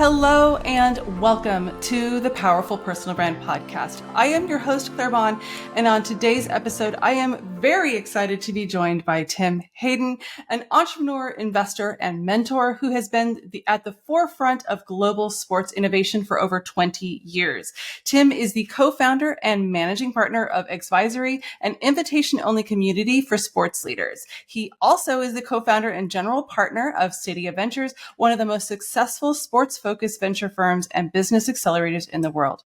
Hello and welcome to the Powerful Personal Brand Podcast. I am your host, Claire Bahn, and on today's episode, I am very excited to be joined by Tim Hayden, an entrepreneur, investor, and mentor who has been at the forefront of global sports innovation for over 20 years. Tim is the co-founder and managing partner of Advisory, an invitation-only community for sports leaders. He also is the co-founder and general partner of Stadia Ventures, one of the most successful sports-focused venture firms and business accelerators in the world.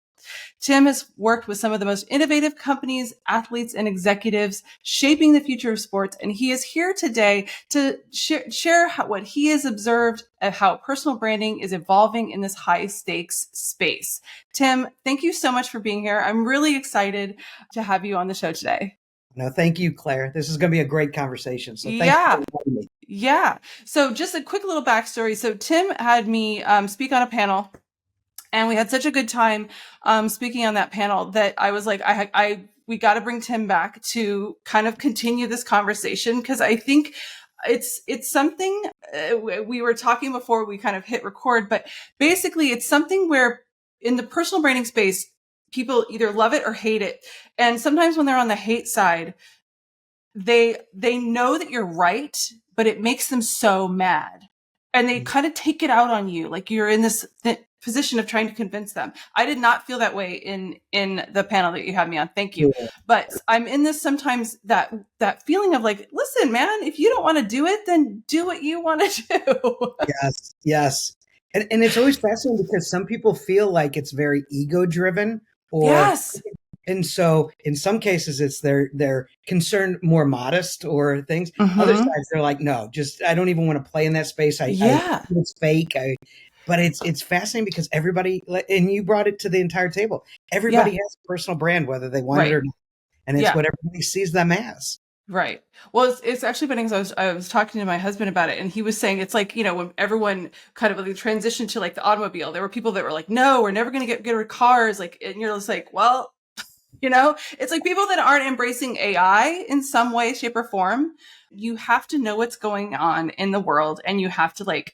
Tim has worked with some of the most innovative companies, athletes, and executives shaping the future of sports, and he is here today to share what he has observed of how personal branding is evolving in this high-stakes space. Tim, thank you so much for being here. I'm really excited to have you on the show today. No, thank you, Claire. This is going to be a great conversation. So thanks for inviting me. Yeah. So just a quick little backstory. So Tim had me speak on a panel, and we had such a good time speaking on that panel that I was like, we got to bring Tim back to kind of continue this conversation, because I think it's something we were talking before we kind of hit record, but basically it's something where in the personal branding space, people either love it or hate it. And sometimes when they're on the hate side, they know that you're right, but it makes them so mad, and they kind of take it out on you. Like you're in this position of trying to convince them. I did not feel that way in the panel that you had me on. Thank you. Yeah. But I'm in this sometimes that feeling of like, listen, man, if you don't want to do it, then do what you want to do. Yes. And it's always fascinating because some people feel like it's very ego driven, or yes. And so in some cases it's they're concerned more modest or things. Other sides they're like, no, just I don't even want to play in that space. It's fake. But it's fascinating because everybody, and you brought it to the entire table. Everybody has a personal brand, whether they want it or not. And it's what everybody sees them as. Right. Well, it's actually funny because I was talking to my husband about it, and he was saying it's like, when everyone kind of like transitioned to like the automobile, there were people that were like, no, we're never going to get rid of cars. Like, and you're just like, well, it's like people that aren't embracing AI in some way, shape, or form. You have to know what's going on in the world, and you have to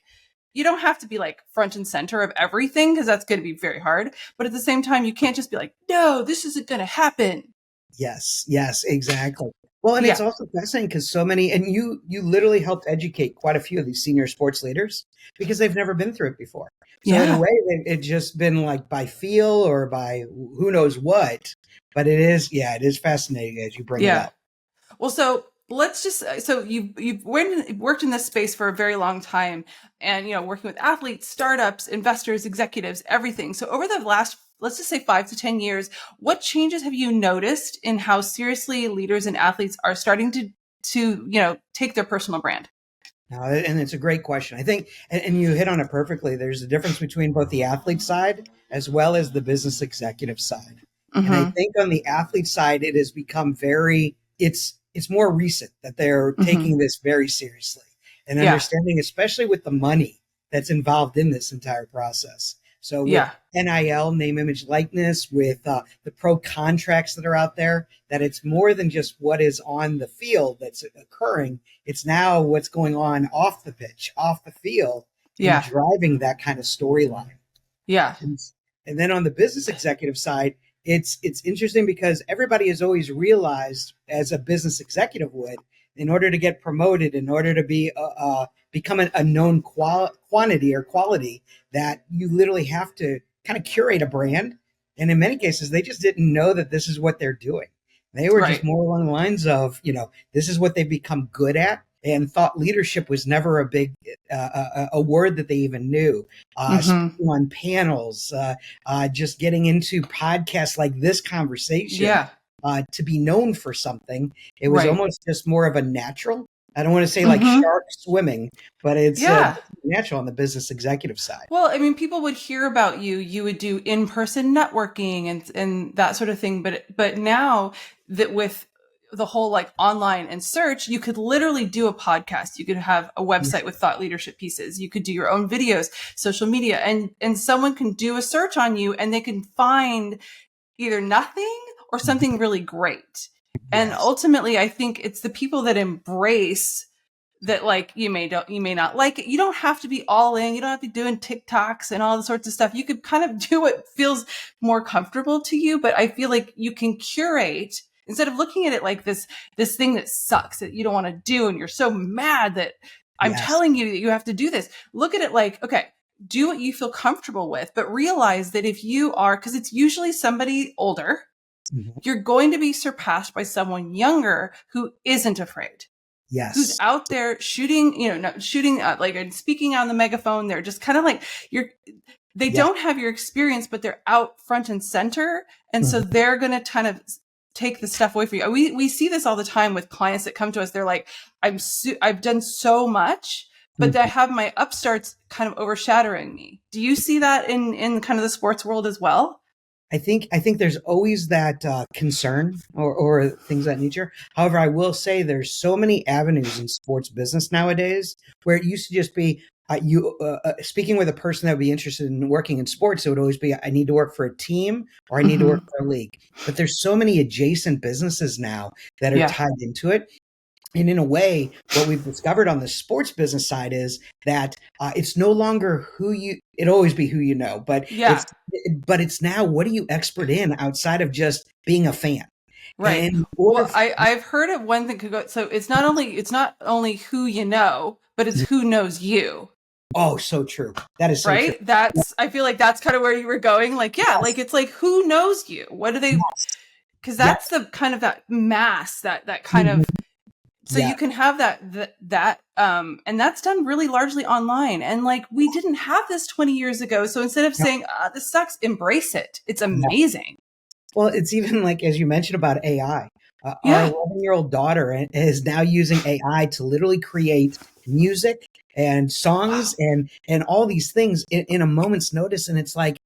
you don't have to be like front and center of everything, because that's going to be very hard. But at the same time, you can't just be like, no, this isn't going to happen. Yes, exactly. Well, and it's also fascinating because so many, and you literally helped educate quite a few of these senior sports leaders because they've never been through it before. So in a way, it's just been like by feel or by who knows what. But it is fascinating as you bring it up. Well, so let's just, so you've worked in this space for a very long time, and, working with athletes, startups, investors, executives, everything. So over the last, let's just say 5 to 10 years, what changes have you noticed in how seriously leaders and athletes are starting to take their personal brand? And it's a great question. I think, and you hit on it perfectly. There's a difference between both the athlete side as well as the business executive side. And I think on the athlete side, it has become it's more recent that they're taking this very seriously and understanding, especially with the money that's involved in this entire process. So with NIL, name, image, likeness, with the pro contracts that are out there, that it's more than just what is on the field that's occurring. It's now what's going on off the pitch, off the field, and driving that kind of storyline. Yeah. And then on the business executive side, it's interesting because everybody has always realized, as a business executive would, in order to get promoted, in order to be become a known quantity or quality, that you literally have to kind of curate a brand. And in many cases, they just didn't know that this is what they're doing. They were just more along the lines of, this is what they've become good at. And thought leadership was never a big a word that they even knew. Speaking on panels, just getting into podcasts like this conversation, to be known for something. It was almost just more of a natural. I don't want to say like shark swimming, but it's natural on the business executive side. Well, I mean, people would hear about you. You would do in-person networking and that sort of thing. But now that with the whole like online and search, you could literally do a podcast. You could have a website with thought leadership pieces. You could do your own videos, social media, and someone can do a search on you and they can find either nothing or something really great. And ultimately, I think it's the people that embrace that like you may not like it. You don't have to be all in. You don't have to be doing TikToks and all the sorts of stuff. You could kind of do what feels more comfortable to you. But I feel like you can curate instead of looking at it like this thing that sucks that you don't want to do and you're so mad that I'm Yes. telling you that you have to do this. Look at it like, okay, do what you feel comfortable with, but realize that if you are, because it's usually somebody older, Mhm. you're going to be surpassed by someone younger who isn't afraid, who's Yes. out there shooting, shooting like and speaking on the megaphone. They're just kind of like they Yeah. don't have your experience, but they're out front and center. And so Mhm. they're going to kind of take the stuff away from you. We see this all the time with clients that come to us. They're like, I've done so much, but I Mhm. have my upstarts kind of overshadowing me. Do you see that in kind of the sports world as well? I think there's always that concern or things of that nature. However, I will say there's so many avenues in sports business nowadays where it used to just be you speaking with a person that would be interested in working in sports. It would always be I need to work for a team or I need to Mm-hmm. work for a league. But there's so many adjacent businesses now that are Yeah. tied into it. And in a way, what we've discovered on the sports business side is that it's no longer it'll always be who you know, Yeah. but it's now what are you expert in outside of just being a fan? Right. And in order, Well, I've heard of one thing could go. So it's not only who you know, but it's who knows you. oh, so true. That is so true. Right. I feel like that's kind of where you were going. Like, yeah, like Yes, it's like who knows you? What do they? yes, Because yep, that's the kind of that mass that kind mhm, of. So yeah, you can have and that's done really largely online. And like we didn't have this 20 years ago. So instead of yep, saying this sucks, embrace it. It's yeah. amazing. Well, it's even like as you mentioned about AI. Our Yeah. 11-year-old daughter is now using AI to literally create music and songs Wow. and all these things in a moment's notice, and it's like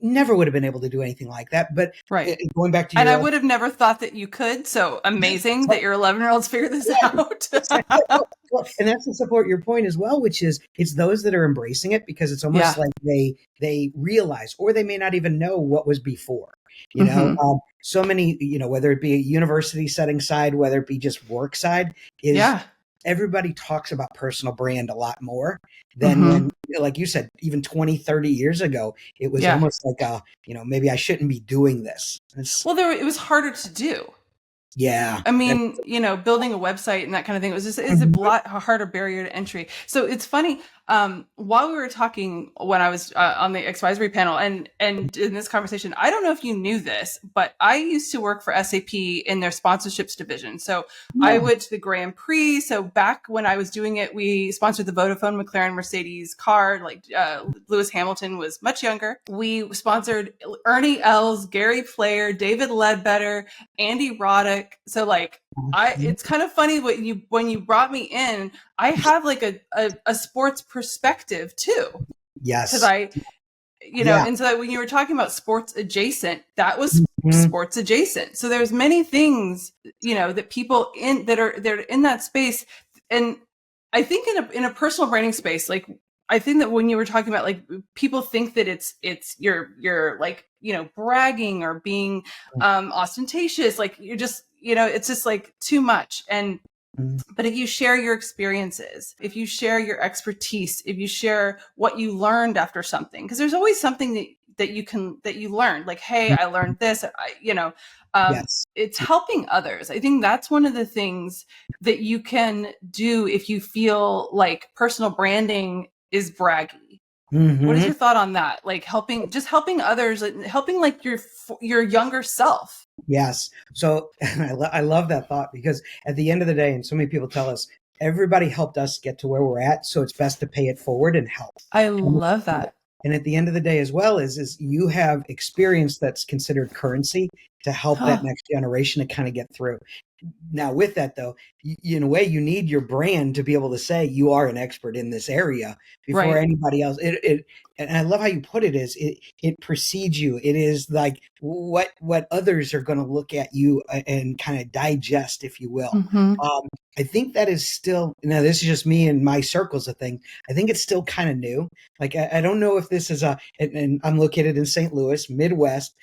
never would have been able to do anything like that. But Right. going back to And I your would have never thought that you could. So amazing that your 11-year-olds figured this yeah, out. exactly. Well, and that's to support your point as well, which is it's those that are embracing it because it's almost Yeah. like they realize, or they may not even know what was before. Hmm. So many, whether it be a university setting side, whether it be just work side, is Yeah. everybody talks about personal brand a lot more than Hmm. when, like you said, even 20, 30 years ago, it was Yeah. almost like, maybe I shouldn't be doing this. Well, it was harder to do. Yeah. I mean, building a website and that kind of thing is a Mhm. lot harder barrier to entry. So it's funny. While we were talking when I was on the advisory panel and in this conversation, I don't know if you knew this, but I used to work for SAP in their sponsorships division. So I Yeah. went to the Grand Prix. So back when I was doing it, we sponsored the Vodafone McLaren Mercedes car. Like Lewis Hamilton was much younger. We sponsored Ernie Els, Gary Player, David Ledbetter, Andy Roddick. So like it's kind of funny when you brought me in, I have like a sports perspective too. Cause Yes. Yeah. and so that when you were talking about sports adjacent, that was Mhm. sports adjacent. So there's many things, that people they're in that space. And I think in a personal branding space, like I think that when you were talking about like people think that it's you're like, bragging or being ostentatious, like you're just, it's just like too much. Mhm. But if you share your experiences, if you share your expertise, if you share what you learned after something, because there's always something that you learned, like, hey, I learned this, Yes. it's helping others. I think that's one of the things that you can do if you feel like personal branding is braggy. What is Hmm. your thought on that? Like helping others, like, helping like your younger self. Yes. So I love that thought because at the end of the day, and so many people tell us, everybody helped us get to where we're at. So it's best to pay it forward and help. I And, love that. and at the end of the day, as well, is you have experience that's considered currency to help that Huh. next generation to kind of get through. Now, with that though, in a way, you need your brand to be able to say you are an expert in this area before Right. anybody else. And I love how you put it is it precedes you. It is like what others are going to look at you and kind of digest, if you will. Mm-hmm. Um, I think that is still now. This is just me and my circles of thing. I think it's still kind of new. Like I don't know if this is and I'm located in St. Louis, Midwest.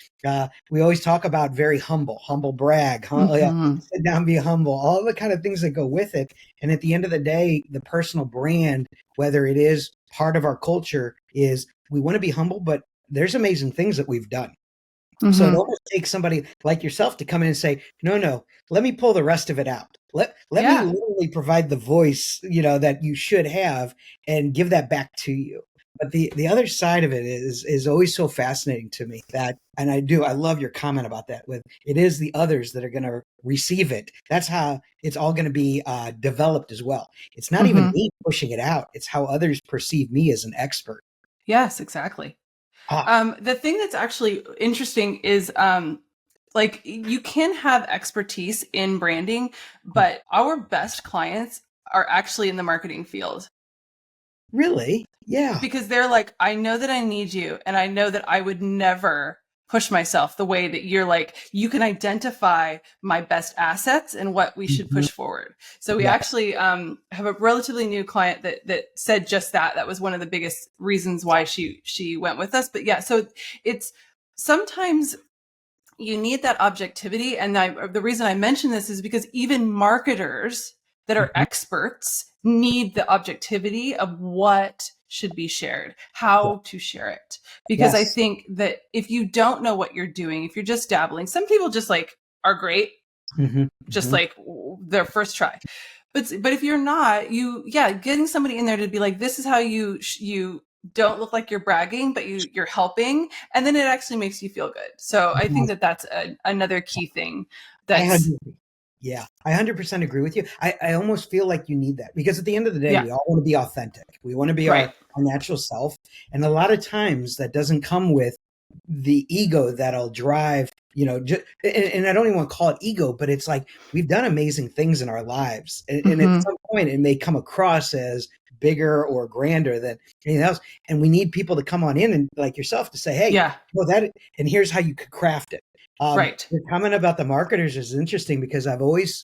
We always talk about very humble brag, huh? Yeah, Mm-hmm. sit down, be humble, all the kind of things that go with it. And at the end of the day, the personal brand, whether it is part of our culture, is we want to be humble, but there's amazing things that we've done. So it Mm-hmm. almost takes somebody like yourself to come in and say, no, let me pull the rest of it out. Let me Yeah. literally provide the voice, that you should have and give that back to you. But the other side of it is always so fascinating to me and I love your comment about that with it is the others that are going to receive it. That's how it's all going to be developed as well. It's not even Mm-hmm. me pushing it out. It's how others perceive me as an expert. Yes, exactly. Ah, The thing that's actually interesting is like you can have expertise in branding, but our best clients are actually in the marketing field really? Yeah. because they're like, I know that I need you, and I know that I would never push myself the way that you're like, you can identify my best assets and what we should Mhm. push forward. So we Yes. actually have a relatively new client that said just that. That was one of the biggest reasons why she went with us. But yeah, so it's sometimes you need that objectivity. And the reason I mention this is because even marketers that are Mhm. experts need the objectivity of what should be shared, Yeah. how to share it. Because I Yes. think that if you don't know what you're doing, if you're just dabbling, some people just like are great, Mhm. just Mhm. like their first try. But if you're not, getting somebody in there to be like, this is how you don't look like you're bragging, but you're helping, and then it actually makes you feel good. So I think Yes. that that's another key thing. I That's 100 yeah, I 100% agree with you. I almost feel like you need that because at the end of the day, yeah, we all want to be authentic. We want to be right. our natural self. And a lot of times that doesn't come with the ego that'll drive, and I don't even want to call it ego, but it's like we've done amazing things in our lives. And at Mm-hmm. some point, it may come across as bigger or grander than anything else. And we need people to come on in and like yourself to say, hey, Yeah, well, and here's how you could craft it. right. Your comment about the marketers is interesting because I've always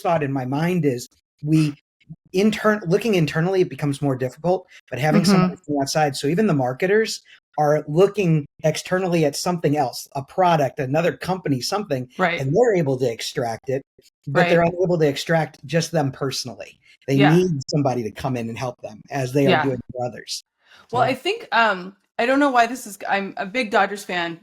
thought in my mind is we looking internally it becomes more difficult, but having Mm-hmm. somebody from the outside. So even the marketers are looking externally at something else, a product, another company, something, Right. and they're able to extract it, but they're Right. unable to extract just them personally. They Yeah. need somebody to come in and help them as they are Yeah. doing for others. Well, I think I don't know why this is. I'm a big Dodgers fan.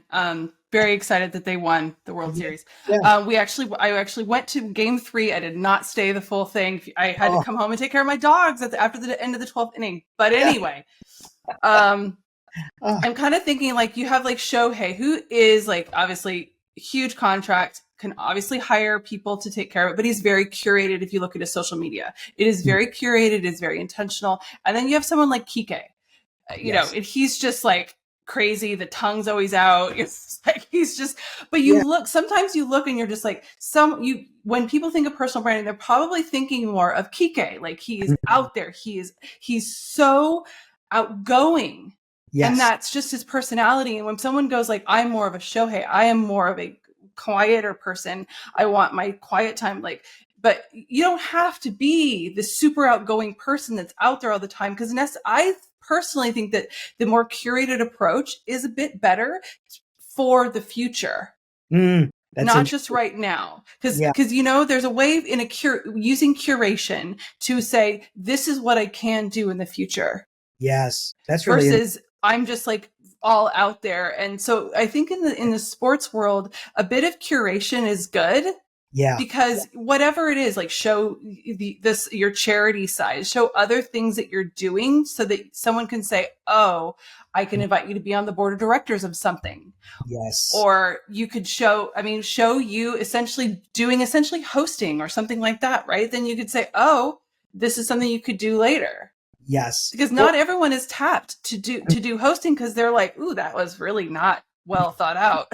Very excited that they won the World Yeah. Series. Yeah. I actually went to Game 3. I did not stay the full thing. I had to Oh, come home and take care of my dogs after the end of the 12th inning. But yeah. anyway, um, Oh, I'm kind of thinking like you have like Shohei, who is like obviously huge contract, can obviously hire people to take care of it, but he's very curated. If you look at his social media, it is very curated, it is very intentional. And then you have someone like Kike, yes. and he's just like crazy. The tongue's always out. It's like he's just. But Yeah. sometimes you look and you're just like when people think of personal branding, they're probably thinking more of Kike. Like he's Mhm. out there. He's so outgoing, and Yes. that's just his personality. And when someone goes like, I'm more of a Shohei, I am more of a quieter person. I want my quiet time. But you don't have to be the super outgoing person that's out there all the time. Because I personally think that the more curated approach is a bit better for the future, That's not just interesting. right now. Because Yeah. there's a way using curation to say this is what I can do in the future Yes. That's really versus I'm just like all out there. And so I think in the sports world, a bit of curation is good yeah. because whatever it is, like show this your charity side, show other things that you're doing so that someone can say, oh, I can invite you to be on the board of directors of something. Yes. Or you could show you essentially hosting or something like that, right? Then you could say, oh, this is something you could do later, Yes. because Well, not everyone is tapped to do hosting because they're like, ooh, that was really not well thought out.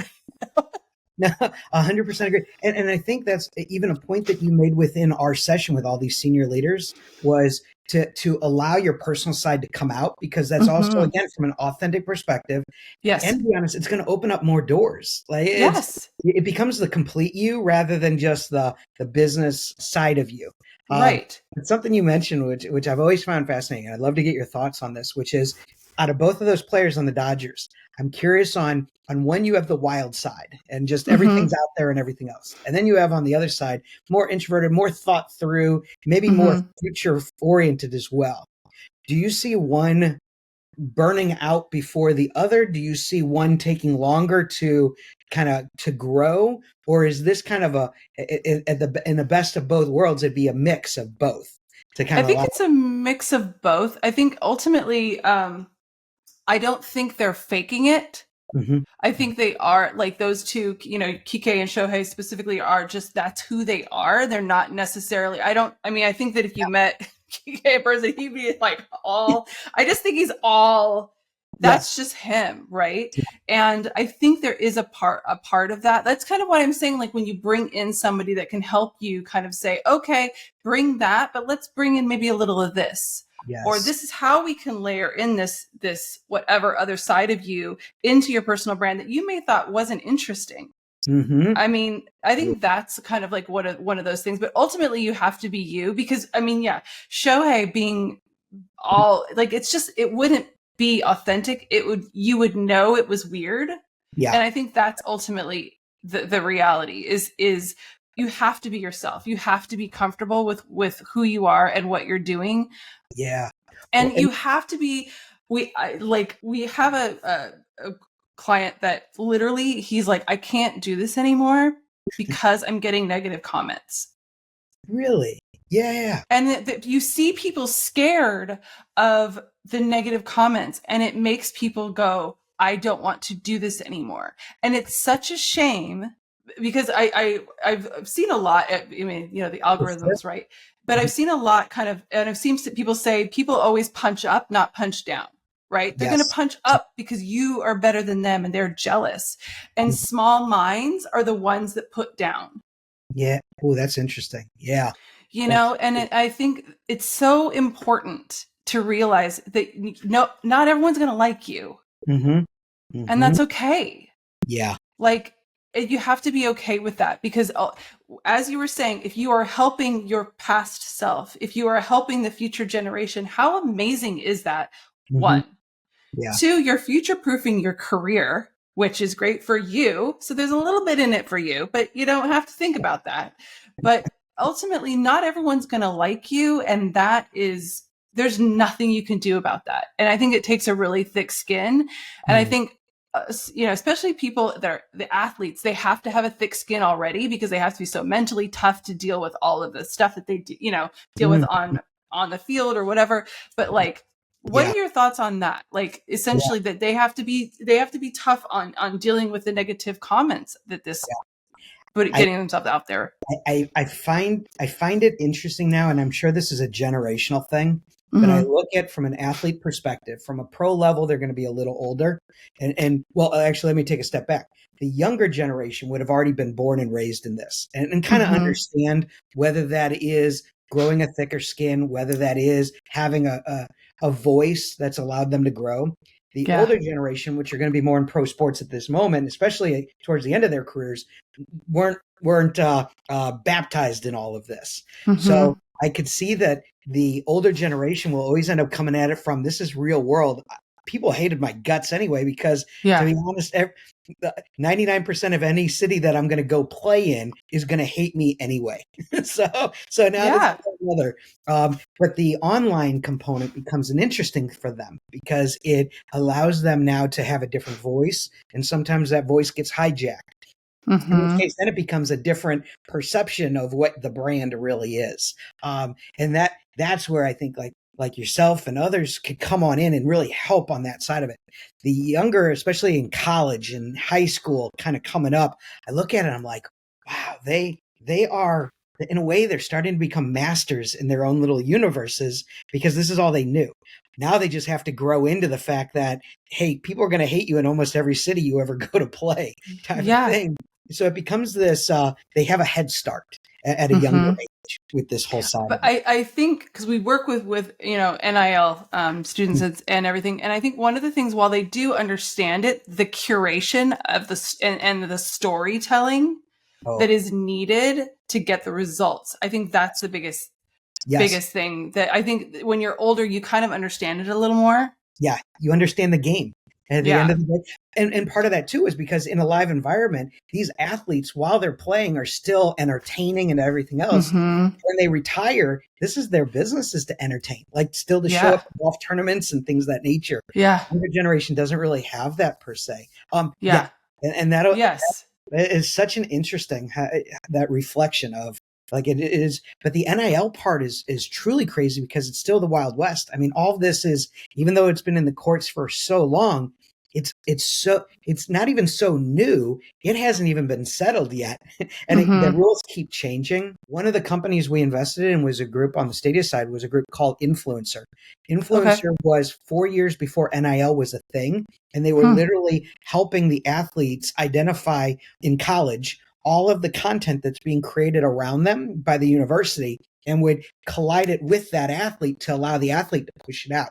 no, 100% agree. And I think that's even a point that you made within our session with all these senior leaders was to allow your personal side to come out because that's also Mm-hmm. again from an authentic perspective. Yes. And to be honest, it's going to open up more doors. Like Yes. it becomes the complete you rather than just the business side of you. Um, Right. it's something you mentioned, which I've always found fascinating. I'd love to get your thoughts on this, which is out of both of those players on the Dodgers, I'm curious on when you have the wild side and just everything's out there and everything else. And then you have on the other side, more introverted, more thought through, maybe more future oriented as well. Do you see one burning out before the other? Do you see one taking longer to kind of to grow? Or is this kind of in the best of both worlds, it'd be a mix of both to kind I of think allow. it's a mix of both. I think ultimately, I don't think they're faking it. Mhm. I think they are, like those two, Kike and Shohei specifically are just, that's who they are. They're not necessarily, I think that if you met Kike in person, he'd be like I just think he's all, that's Yes. just him. Right. And I think there is a part of that. That's kind of what I'm saying. Like when you bring in somebody that can help you kind of say, okay, bring that, but let's bring in maybe a little of this. Or Yes. this is how we can layer in this whatever other side of you into your personal brand that you may thought wasn't interesting. Mm-hmm. I mean, I think that's kind of like one of those things. But ultimately, you have to be you because, Shohei being all like, it wouldn't be authentic. You would know it was weird. Yeah. And I think that's ultimately the reality is you have to be yourself. You have to be comfortable with who you are and what you're doing. Yeah. And Well, you have to be, we have a client that literally he's like, I can't do this anymore because I'm getting negative comments. really? Yeah. And you see people scared of the negative comments, and it makes people go, I don't want to do this anymore. And it's such a shame because I've seen a lot. The algorithms, right? But I've seen a lot kind of, and I've seen people say people always punch up, not punch down. Right? They're going to Yes. punch up because you are better than them and they're jealous. And small minds are the ones that put down. Yeah. Oh, that's interesting. Yeah. I think it's so important to realize that not everyone's going to like you, Mm-hmm. and Mm-hmm. that's okay. Yeah. Like, you have to be okay with that because, as you were saying, if you are helping your past self, if you are helping the future generation, how amazing is that? Mm-hmm. One. Yeah. Two, you're future proofing your career, which is great for you. So there's a little bit in it for you, but you don't have to think about that. But ultimately, not everyone's going to like you. And there's nothing you can do about that. And I think it takes a really thick skin. And I think, especially people that are the athletes, they have to have a thick skin already because they have to be so mentally tough to deal with all of the stuff that they do, deal with Mm. on the field or whatever. But like, what Yeah. are your thoughts on that? Like, essentially, that they have to be tough on dealing with the negative comments that I, getting themselves out there. I find it interesting now, and I'm sure this is a generational thing. But I Mm-hmm. look at from an athlete perspective, from a pro level, they're going to be a little older, and well, actually, let me take a step back. The younger generation would have already been born and raised in this, and kind of Mm-hmm. understand whether that is growing a thicker skin, whether that is having a voice that's allowed them to grow. The Yeah. older generation, which are going to be more in pro sports at this moment, especially towards the end of their careers, weren't baptized in all of this. Mm-hmm. So I could see that the older generation will always end up coming at it from this is real world. People hated my guts anyway because, to Yeah. be honest, 99% of any city that I'm going to go play in is going to hate me anyway. So now this is Yeah. another. But the online component becomes an interesting for them because it allows them now to have a different voice, and sometimes that voice gets hijacked. In which Mm-hmm. case, then it becomes a different perception of what the brand really is, and that's where I think like yourself and others could come on in and really help on that side of it. The younger, especially in college and high school, kind of coming up, I look at it, I'm like, wow, they are in a way they're starting to become masters in their own little universes because this is all they knew. Now they just have to grow into the fact that, hey, people are going to hate you in almost every city you ever go to play, type of Yeah. thing. So it becomes this, they have a head start at a younger Mm-hmm. age with this whole side But of it. I think because we work with NIL students and everything, and I think one of the things, while they do understand it, the curation of and the storytelling Oh, that is needed to get the results, I think that's the yes. biggest thing. That I think when you're older, you kind of understand it a little more. Yeah, you understand the game at the end Yeah. of the day. And part of that too is because in a live environment, these athletes, while they're playing, are still entertaining and everything else. Mm-hmm. When they retire, this is their business, is to entertain, like still to show up Yeah. at golf tournaments and things of that nature. Yeah. Younger generation doesn't really have that per se. Yeah, Yeah. and that Yes. is such an interesting that reflection of like it is, but the NIL part is truly crazy because it's still the Wild West. I mean, all of this is, even though it's been in the courts for so long, it's not even so new. It hasn't even been settled yet, and the Mm-hmm. rules keep changing. One of the companies we invested in was a group on the Stadia side, was a group called Influencer. Okay. Influencer was 4 years before NIL was a thing, and they were Hmm. literally helping the athletes identify in college all of the content that's being created around them by the university, and would collide it with that athlete to allow the athlete to push it out.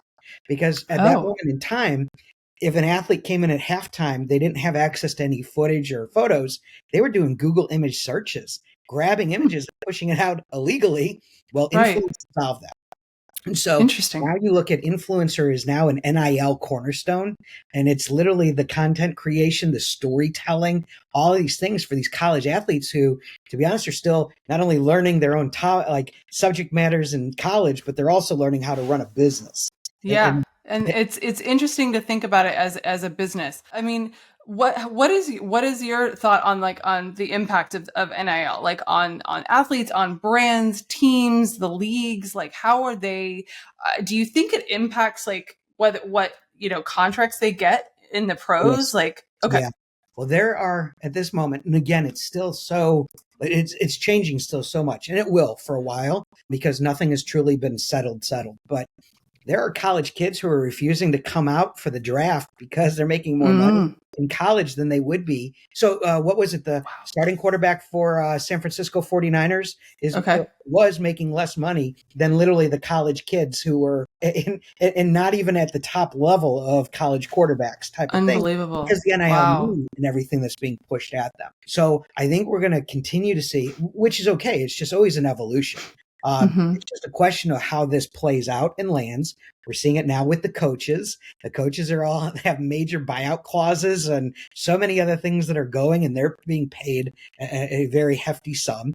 Because at that Oh, moment in time, if an athlete came in at halftime, they didn't have access to any footage or photos. They were doing Google image searches, grabbing hmm. images and pushing it out illegally. Well, Right. influence solved that. And so Interesting. now you look at influencer is now an NIL cornerstone, and it's literally the content creation, the storytelling, all of these things for these college athletes who, to be honest, are still not only learning their own like subject matters in college, but they're also learning how to run a business. Yeah. And And it's interesting to think about it as a business. I mean, what is your thought on like on the impact of NIL, like on athletes, on brands, teams, the leagues? Like, how are they? Do you think it impacts like what contracts they get in the pros? yes, Like, okay. yeah. Well, there are at this moment, and again, it's still so it's changing still so much, and it will for a while because nothing has truly been settled. But there are college kids who are refusing to come out for the draft because they're making more money Mm, in college than they would be. So, what was it? The wow. starting quarterback for San Francisco 49ers Okay. was making less money than literally the college kids who were and not even at the top level of college quarterbacks type of thing, Unbelievable. because the NIL Wow. money and everything that's being pushed at them. So I think we're going to continue to see, which is okay. It's just always an evolution. Hmm. It's just a question of how this plays out and lands. We're seeing it now with the coaches. The coaches are all have major buyout clauses and so many other things that are going, and they're being paid a very hefty sum.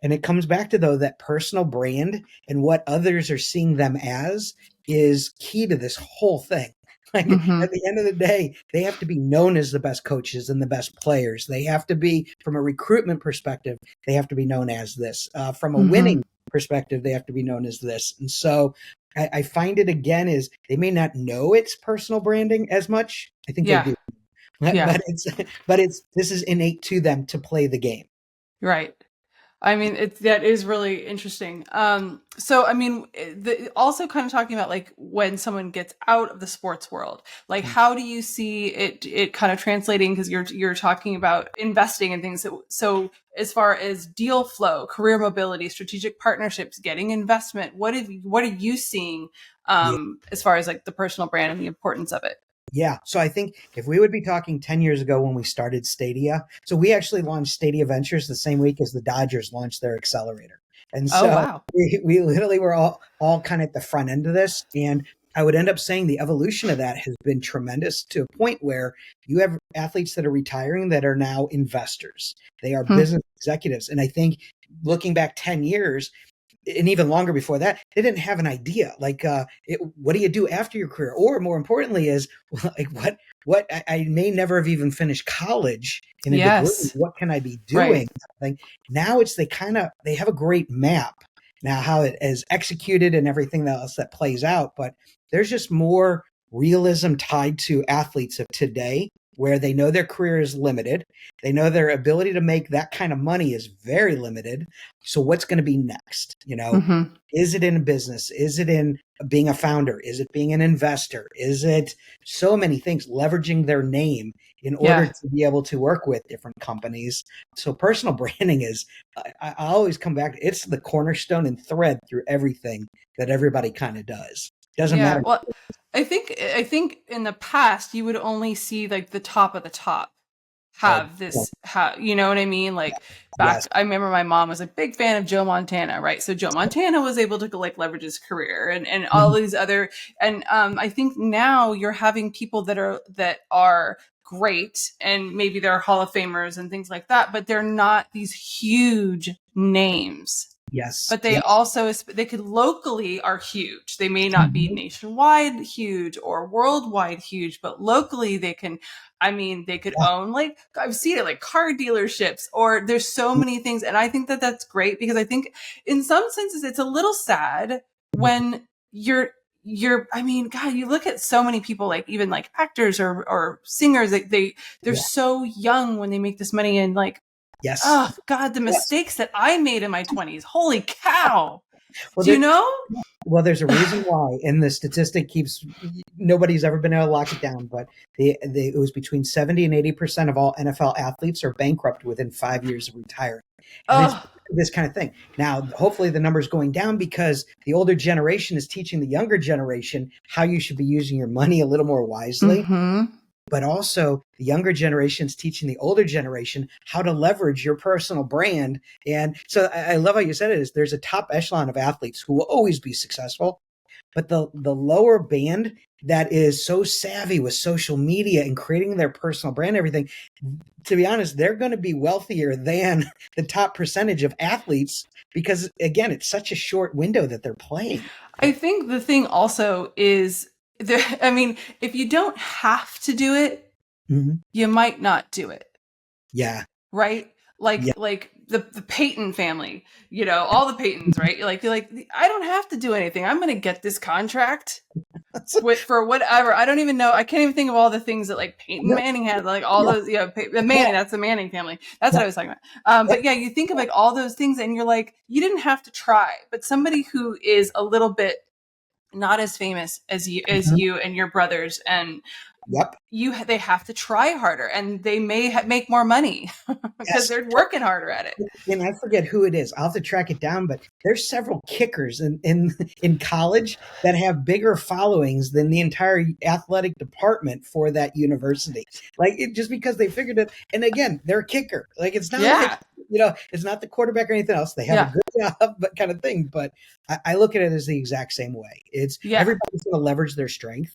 And it comes back to, though, that personal brand and what others are seeing them as is key to this whole thing. Like at Hmm. the end of the day, they have to be known as the best coaches and the best players. They have to be, from a recruitment perspective, they have to be known as this. From a Hmm. winning perspective, they have to be known as this. And so I find it again is they may not know it's personal branding as much. I think they Yeah. do, Yeah. but it's this is innate to them to play the game. Right. I mean, that is really interesting. So I mean, also kind of talking about like when someone gets out of the sports world, like how do you see it kind of translating? Because you're talking about investing and things. So as far as deal flow, career mobility, strategic partnerships, getting investment, what are you seeing Yeah. as far as like the personal brand and the importance of it? Yeah. So I think if we would be talking 10 years ago when we started Stadia, so we actually launched Stadia Ventures the same week as the Dodgers launched their accelerator. And Oh so wow. we literally were all kind of at the front end of this. And I would end up saying the evolution of that has been tremendous, to a point where you have athletes that are retiring that are now investors. They are Hmm. business executives. And I think looking back 10 years, and even longer before that, they didn't have an idea. Like, what do you do after your career? Or more importantly, is like what I may never have even finished college in a degree. Yes. What can I be Right. doing? Like now, it's they have a great map now how it is executed and everything else that plays out. But there's just more realism tied to athletes of today, where they know their career is limited. They know their ability to make that kind of money is very limited. So what's going to be next? Hmm. Is it in business? Is it in being a founder? Is it being an investor? Is it so many things, leveraging their name in order Yeah. to be able to work with different companies? So personal branding is, I always come back, it's the cornerstone and thread through everything that everybody kind of does. Doesn't Yeah. matter. Well, I think in the past you would only see like the top of the top. have this, you know what I mean? Like back, Yes. I remember my mom was a big fan of Joe Montana, right? So Joe Montana was able to like leverage his career and all these other, and I think now you're having people that are great and maybe they're Hall of Famers and things like that, but they're not these huge names. Yes. But they Yes. also, they could locally are huge. They may not be nationwide huge or worldwide huge, but locally they can, I mean, they could own, like, I've seen it, like car dealerships, or there's so many things. And I think that that's great because I think in some senses it's a little sad when I mean, God, you look at so many people, like even like actors or singers, they're so young when they make this money, and like, Yes. oh God, the Yes. mistakes that I made in my 20s. Holy cow. Well, Do you know? there's a reason why, and the statistic keeps, nobody's ever been able to lock it down, but it was between 70 and 80% of all NFL athletes are bankrupt within 5 years of retiring. And it's Oh, this kind of thing. Now, hopefully the number's going down because the older generation is teaching the younger generation how you should be using your money a little more wisely. mm-hmm. But also the younger generation's teaching the older generation how to leverage your personal brand. And so I love how you said it is there's a top echelon of athletes who will always be successful, but the lower band that is so savvy with social media and creating their personal brand, everything, to be honest, they're going to be wealthier than the top percentage of athletes because, again, it's such a short window that they're playing. I think the thing also is, I mean, if you don't have to do it, you might not do it. Yeah. Right? Like the Peyton family, you know, all the Peytons, right? You're like, I don't have to do anything. I'm going to get this contract for whatever. I don't even know. I can't even think of all the things that like Peyton Manning had, like all those, you know, the Manning, that's the Manning family. That's what I was talking about. But yeah, you think of like all those things and you're like, you didn't have to try, but somebody who is a little bit not as famous as you and your brothers, and Yep. they have to try harder, and they may make more money because they're working harder at it. And I forget who it is. I'll have to track it down, but there's several kickers in college that have bigger followings than the entire athletic department for that university. Like just because they figured it. And again, they're a kicker. Like it's not like, it's not the quarterback or anything else. They have a good job, but kind of thing. But I look at it as the exact same way. It's everybody's going to leverage their strength.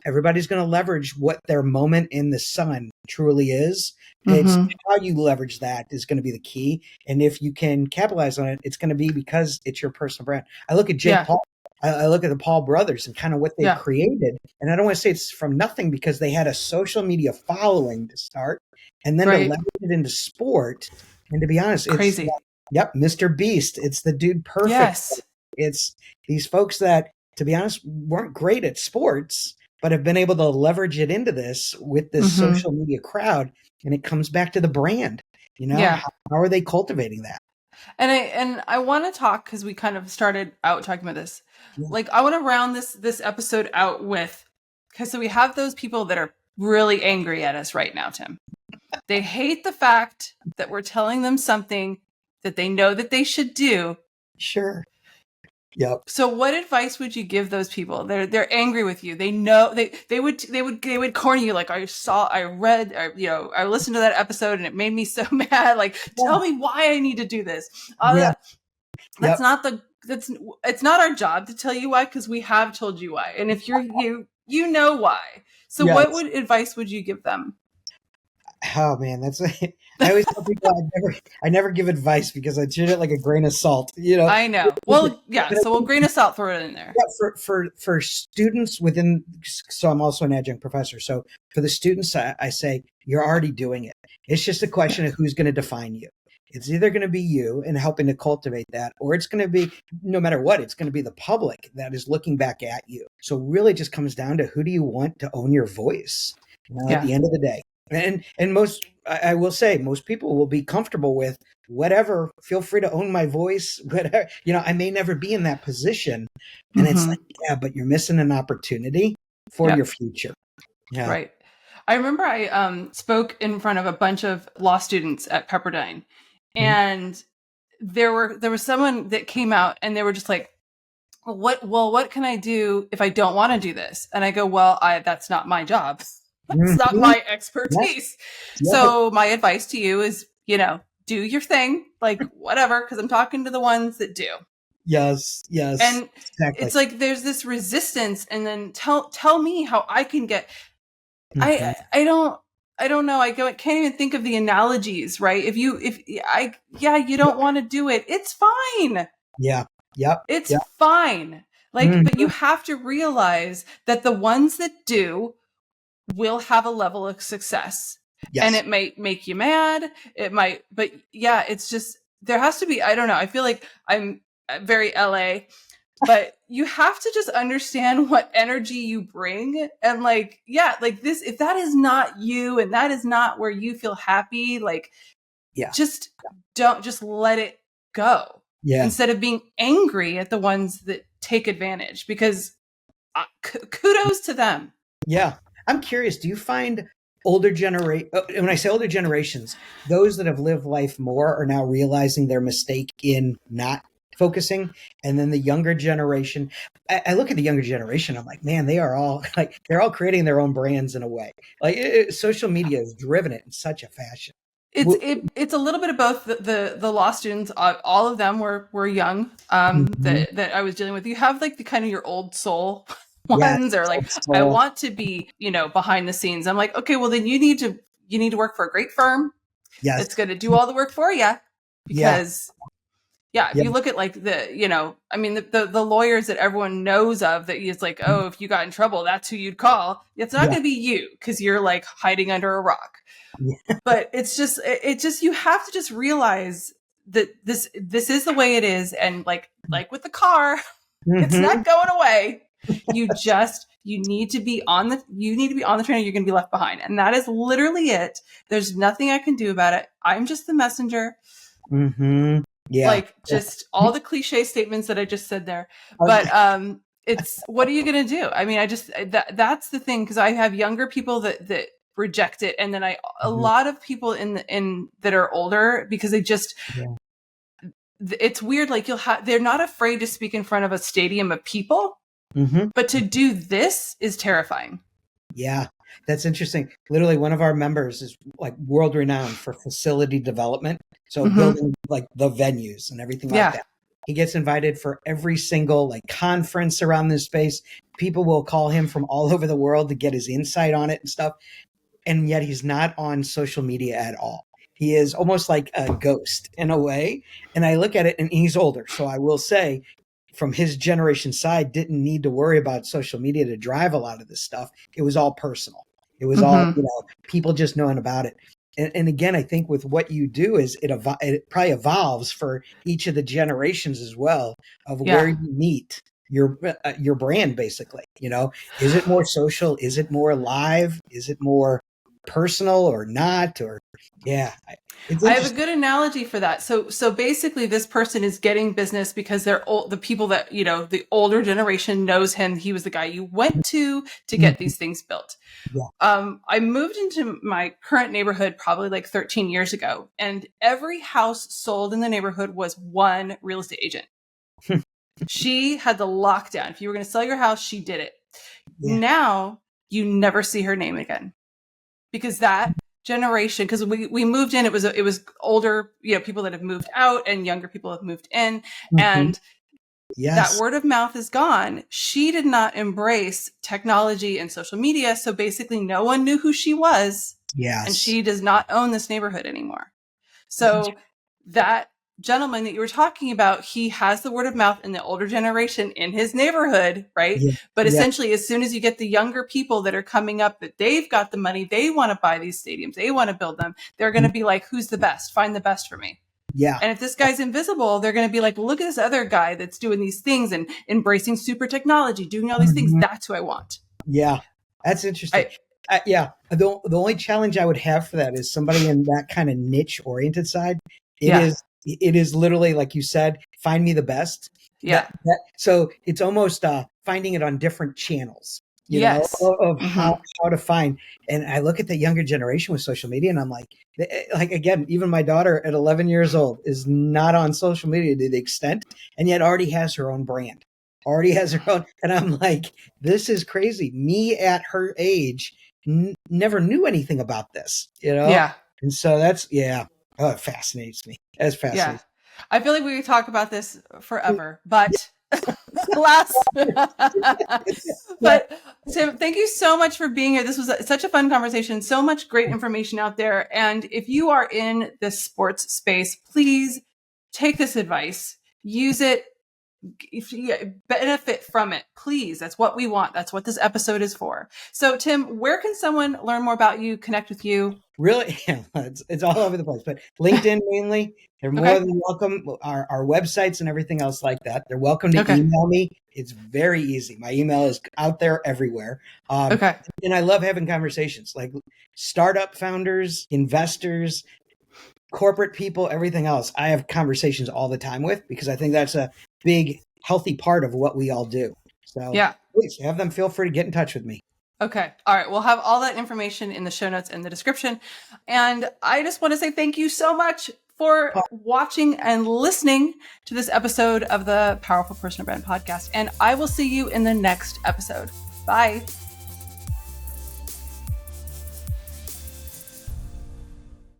Everybody's going to leverage what their moment in the sun truly is. It's how you leverage that is going to be the key. And if you can capitalize on it, it's going to be because it's your personal brand. I look at Jake Paul. I look at the Paul brothers and kind of what they created. And I don't want to say it's from nothing because they had a social media following to start and then to leverage it into sport. And to be honest, it's crazy. Mr. Beast. It's the dude perfect. Yes. It's these folks that, to be honest, weren't great at sports, but have been able to leverage it into this with this social media crowd. And it comes back to the brand, you know, how are they cultivating that? And I want to talk, because we kind of started out talking about this. Like, I want to round this episode out with, because so we have those people that are really angry at us right now, Tim. They hate the fact that we're telling them something that they know that they should do. Sure. Yep. So what advice would you give those people? They're angry with you. They know they would corner you, like, I read, or, you know, I listened to that episode and it made me so mad. Like, tell me why I need to do this. It's not our job to tell you why, because we have told you why. And if you know why. So what advice would you give them? Oh man, I always tell people I never give advice because I treat it like a grain of salt. You know, I know. Well, yeah. So we'll grain of salt, throw it in there. Yeah, for students within. So I'm also an adjunct professor. So for the students, I say you're already doing it. It's just a question of who's going to define you. It's either going to be you and helping to cultivate that, or it's going to be, no matter what, it's going to be the public that is looking back at you. So really, it just comes down to who do you want to own your voice? At the end of the day. And I will say, most people will be comfortable with whatever. Feel free to own my voice. Whatever, you know, I may never be in that position, and it's like, but you're missing an opportunity for your future. Yeah. Right. I remember I spoke in front of a bunch of law students at Pepperdine, and there was someone that came out and they were just like, what can I do if I don't want to do this? And I go, well, that's not my job. That's not Mhm. my Yes. expertise. Yep. So my advice to you is, do your thing, like whatever, because I'm talking to the ones that do. Yes. Yes. And Exactly. it's like there's this resistance, and then tell me how I can get. Mhm. I don't know. Can't even think of the analogies, right? You don't want to do it. It's fine. Yeah. Yep. It's Yep. fine. Like, but you Mhm. have to realize that the ones that do will have a level of success. And Yes. it might make you mad. It might, but yeah, it's just, there has to be, I don't know. I feel like I'm very LA, but you have to just understand what energy you bring. And like, yeah, like this, if that is not you and that is not where you feel happy, like Yeah. just don't, just let it go Yeah. instead of being angry at the ones that take advantage, because kudos to them. Yeah. I'm curious, do you find when I say older generations, those that have lived life more are now realizing their mistake in not focusing, and then the younger generation, I look at the younger generation, I'm like, man, they are all like, they're all creating their own brands in a way. Like social media has driven it in such a fashion. It's a little bit of both. The law students, all of them were young, Mhm. that I was dealing with. You have like the kind of your old soul Yes. ones, or like, Old I soul. want to be, behind the scenes. I'm like, okay, well then you need to work for a great firm Yes. that's going to do all the work for you, Yeah. because yeah, if Yeah. you look at like I mean, the lawyers that everyone knows of, that it's like, oh, if you got in trouble, that's who you'd call. It's not Yeah. going to be you, because you're like hiding under a rock. Yeah. But it's just, you have to just realize that this is the way it is. And like with the car, it's Mhm. not going away. You need to be on the train, or you're going to be left behind. And that is literally it. There's nothing I can do about it. I'm just the messenger. Mhm. Yeah. Like, just all the cliche statements that I just said there. Yeah. But it's, what are you going to do? I mean, that's the thing, because I have younger people that reject it, and then a Mhm. lot of people in that are older, because they just, Yeah. it's weird, like they're not afraid to speak in front of a stadium of people, Mhm. but to do this is terrifying. Yeah, that's interesting. Literally, one of our members is like world renowned for facility development. So Mm-hmm. building like the venues and everything like Yeah. that. He gets invited for every single like conference around this space. People will call him from all over the world to get his insight on it and stuff. And yet he's not on social media at all. He is almost like a ghost in a way. And I look at it, and he's older. So I will say, from his generation side, didn't need to worry about social media to drive a lot of this stuff. It was all personal. It was all, Mm-hmm. people just knowing about it. And again, I think with what you do is it probably evolves for each of the generations as well, of where Yeah. you meet your brand, basically. Is it more social? Is it more live? Is it more personal or not? Or yeah, it's I have a interesting. good analogy for that. So basically, this person is getting business because they're old. The people that, the older generation knows him. He was the guy you went to get Mhm. these things built. Yeah. I moved into my current neighborhood probably like 13 years ago, and every house sold in the neighborhood was one real estate agent. She had the lockdown. If you were going to sell your house, she did it. Yeah. Now you never see her name again, because that generation, because we moved in, it was older, people that have moved out, and younger people have moved in, Mhm. and that Yes. word of mouth is gone. She did not embrace technology and social media, so basically no one knew who she was, and Yes. she does not own this neighborhood anymore. So that gentleman that you were talking about, he has the word of mouth in the older generation in his neighborhood, right? Yeah. But Yeah. essentially, as soon as you get the younger people that are coming up, that they've got the money, they want to buy these stadiums, they want to build them, they're going to be like, who's the best? Find the best for me. Yeah. And if this guy's invisible, they're going to be like, look at this other guy that's doing these things and embracing super technology, doing all these things. Mhm. That's who I want. Yeah. That's interesting. I, Yeah. The only challenge I would have for that is somebody in that kind of niche oriented side. It yeah, is it is literally like you said, find me the best. yeah, So it's almost finding it on different channels, yes. of Mm-hmm. how to find. And I look at the younger generation with social media, and I'm like again, even my daughter at 11 years old is not on social media to the extent, and yet already has her own brand, already has her own. And I'm like, this is crazy. Me at her age, never knew anything about this, Yeah. And so that's, it fascinates me. That's Yeah. fascinating. I feel like we could talk about this forever, but last, but Tim, thank you so much for being here. This was such a fun conversation, so much great information out there. And if you are in this sports space, please take this advice, use it, if you benefit from it, please. That's what we want. That's what this episode is for. So Tim, where can someone learn more about you, connect with you? Really, it's all over the place, but LinkedIn mainly. They're more than welcome. Our websites and everything else like that. They're welcome to email me. It's very easy. My email is out there everywhere. And I love having conversations like startup founders, investors, corporate people, everything else. I have conversations all the time with, because I think that's a big, healthy part of what we all do. So please have them feel free to get in touch with me. Okay. All right. We'll have all that information in the show notes in the description. And I just want to say thank you so much for watching and listening to this episode of the Powerful Personal Brand Podcast. And I will see you in the next episode. Bye.